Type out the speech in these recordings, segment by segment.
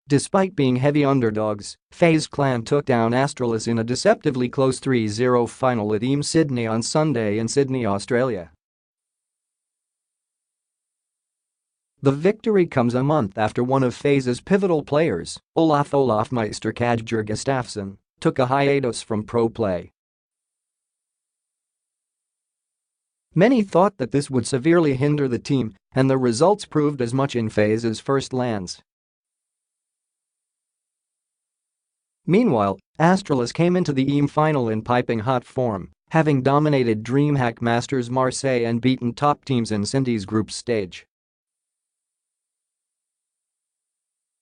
Despite being heavy underdogs, FaZe Clan took down Astralis in a deceptively close 3-0 final at IEM Sydney on Sunday in Sydney, Australia. The victory comes a month after one of FaZe's pivotal players, olofmeister Kajbjer Gustafsson, took a hiatus from pro play. Many thought that this would severely hinder the team, and the results proved as much in FaZe's first lands. Meanwhile, Astralis came into the IEM final in piping hot form, having dominated DreamHack Masters Marseille and beaten top teams in Syndey's group stage.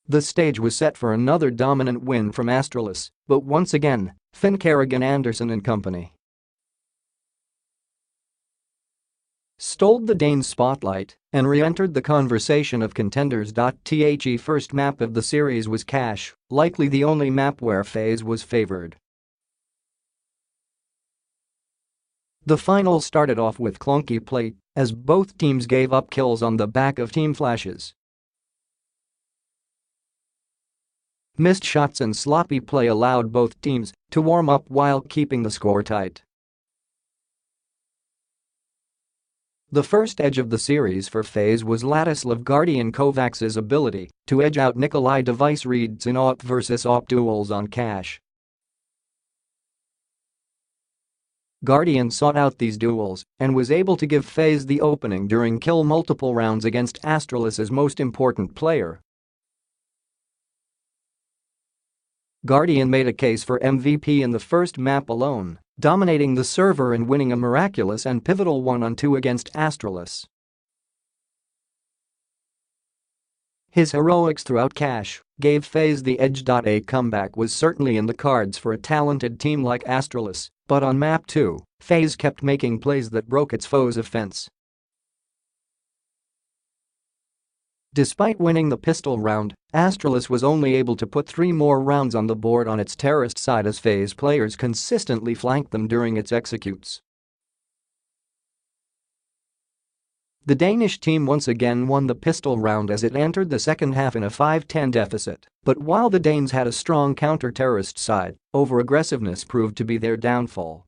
The stage was set for another dominant win from Astralis, but once again, karrigan Andersen Co stole the Danes' spotlight and re-entered the conversation of contenders. The first map of the series was Cash, likely the only map where FaZe was favored. The final started off with clunky play as both teams gave up kills on the back of team flashes. Missed shots and sloppy play allowed both teams to warm up while keeping the score tight. The first edge of the series for FaZe was Ladislav Guardian Kovacs's ability to edge out Nikolai device reads in AWP vs AWP duels on Cash. Guardian sought out these duels and was able to give FaZe the opening during kill multiple rounds against Astralis's most important player. Guardian made a case for MVP in the first map alone, dominating the server and winning a miraculous and pivotal 1-on-2 against Astralis. His heroics throughout Cash gave FaZe the edge. A comeback was certainly in the cards for a talented team like Astralis, but on map 2, FaZe kept making plays that broke its foes' offense. Despite winning the pistol round, Astralis was only able to put 3 more rounds on the board on its terrorist side as FaZe players consistently flanked them during its executes. The Danish team once again won the pistol round as it entered the second half in a 5-10 deficit, but while the Danes had a strong counter-terrorist side, over-aggressiveness proved to be their downfall.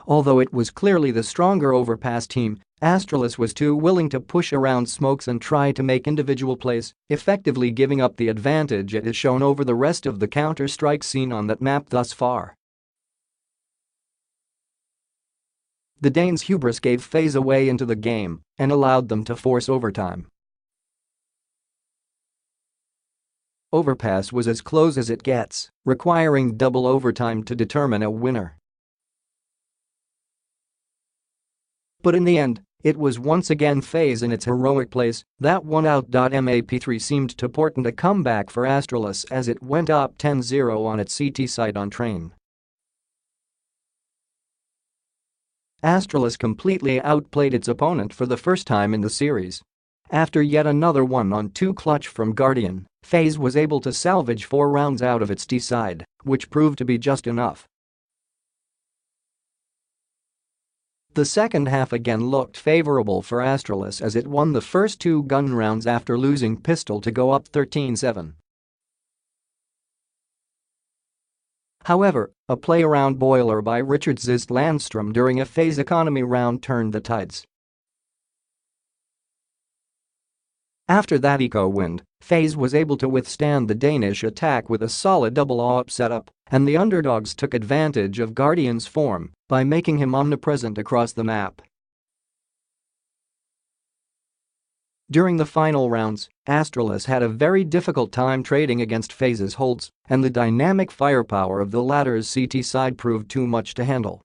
Although it was clearly the stronger overpass team, Astralis was too willing to push around smokes and try to make individual plays, effectively giving up the advantage it has shown over the rest of the Counter-Strike scene on that map thus far. The Danes' hubris gave FaZe a way into the game and allowed them to force overtime. Overpass was as close as it gets, requiring double overtime to determine a winner. But in the end, it was once again FaZe in its heroic plays that won out. Map3 seemed to portend a comeback for Astralis as it went up 10-0 on its CT site on train. Astralis completely outplayed its opponent for the first time in the series. After yet another 1-on-2 clutch from Guardian, FaZe was able to salvage 4 rounds out of its D side, which proved to be just enough. The second half again looked favorable for Astralis as it won the first 2 gun rounds after losing pistol to go up 13-7. However, a play-around boiler by Richard Zist Landstrom during a FaZe economy round turned the tides. After that eco-wind, FaZe was able to withstand the Danish attack with a solid double AWP setup, and the underdogs took advantage of Guardian's form by making him omnipresent across the map. During the final rounds, Astralis had a very difficult time trading against FaZe's holds, and the dynamic firepower of the latter's CT side proved too much to handle.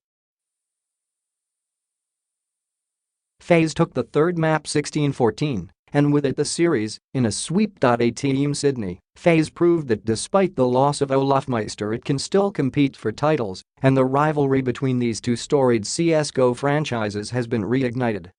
FaZe took the third map 16-14. And with it the series, in a sweep. At IEM Sydney, FaZe proved that despite the loss of olofmeister it can still compete for titles, and the rivalry between these two storied CSGO franchises has been reignited.